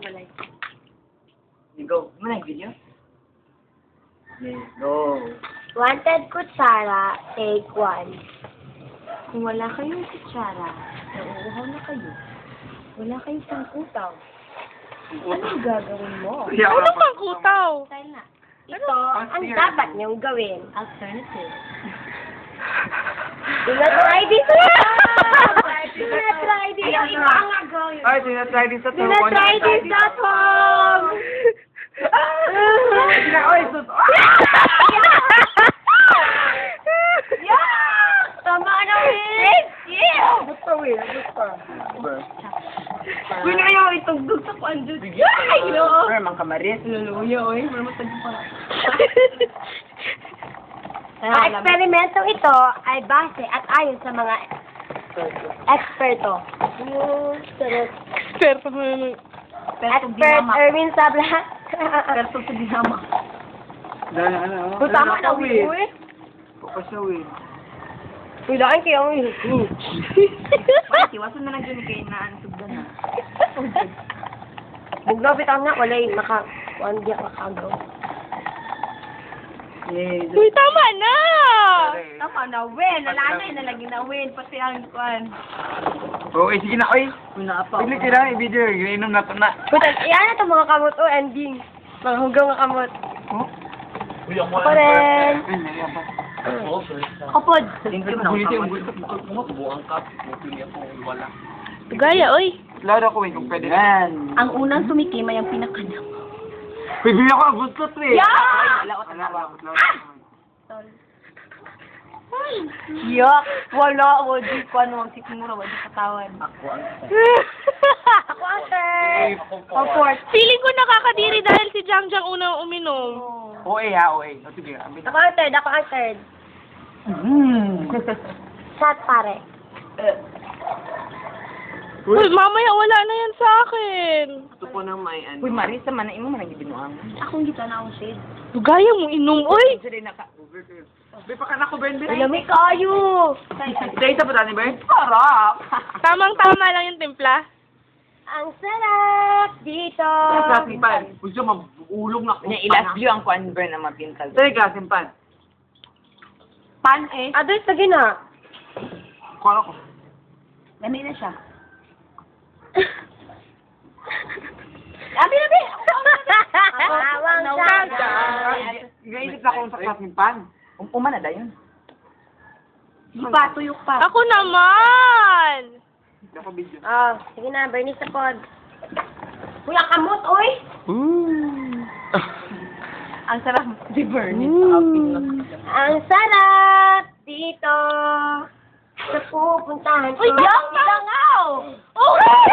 walay. Go. Muna yung video. Go. Wanted kutsara, take 1. Kung wala kayong kutsara, nauuhaw na kayo. Wala kayong sangkutaw. Anong gagawin mo? Ano pang kutaw? Style na. Ito ang dapat niyong gawin. Alternative. Do not try this at home! Do not try this at home! Ay, do not try this at Do not try this at home! Sige na, oy, sus. Tama na, Will! Yeah! Gusto, Will. Gusto. Uy, na yung itugdog sa kwan, Diyos. Ay, no! Pero, mang kamaris. Luluya, oy. Pero matag pa. Ang eksperimentong ito ay base at ayon sa mga eksperto. Pero ano? Expert Erwin Sabla. Pero sa dinama. Dahil ano? Tama na, Will. Focus na, Will. Uy, laking kayo, Will. Iwasan na lang dyan kayo na ansugdan na. Buglapit ang nga, walay hindi makagaw. Yay. Uy, tama na! Tama na, Will. Nalanay na lagi na, Will. Pati ang kwan. Okay, sige na, oy. Pili sila, i-video. Inom na ito na. Kutan, iyan na ito mga kamot. Oh, ending. Mga hugaw nga kamot. Oh? Ako rin. Ay, nariyan pa. Kapod. Gaya, oy. Laro ko, kung pwede. Yan. Ang unang tumikim ay ang pinakanang. Bibili ako ang gusto, pre. Yeah! Yuck! Wala. Wadi ko ano ang sikmura. Wadi katawan. Ako ang third. Of course. Feeling ko nakakadiri dahil si Jang Jang unang uminom. OA ha, OA. O, sige, amin na. Ako ang third. Ako ang third. Shot, pare. Uy, mamaya wala na yan sa akin. Ito po nang may ano. Uy, Marisa, man na imo man ang gibinuang. Akong gita na akong shade. Gaya mo inom, oy. Sila naka. May pakanak ko, Ben, Ben. Alam, may kayo! Dahil sa ba, Ben? Sarap! Tamang-tama lang yung timpla. Ang sarap dito! Simpan. Gusto mag-ulong na ko. Nya ilas view ang kuan burn na mapintal. Teka, simpan. Pan eh. Adoy, lagi na. Kuha ko. Lamig na siya. Abi! Awang saga! Gainit na akong sa simpan. Uma na dayon. Di pa, tuyok pa. Ako naman! Hindi ako video. Ah, sige na, Bernie sa pod. Uy, ang kamot, oy! Ang sarap di burn Ang sarap dito sa pupuntahan ko. Uy, Langaw! Okay!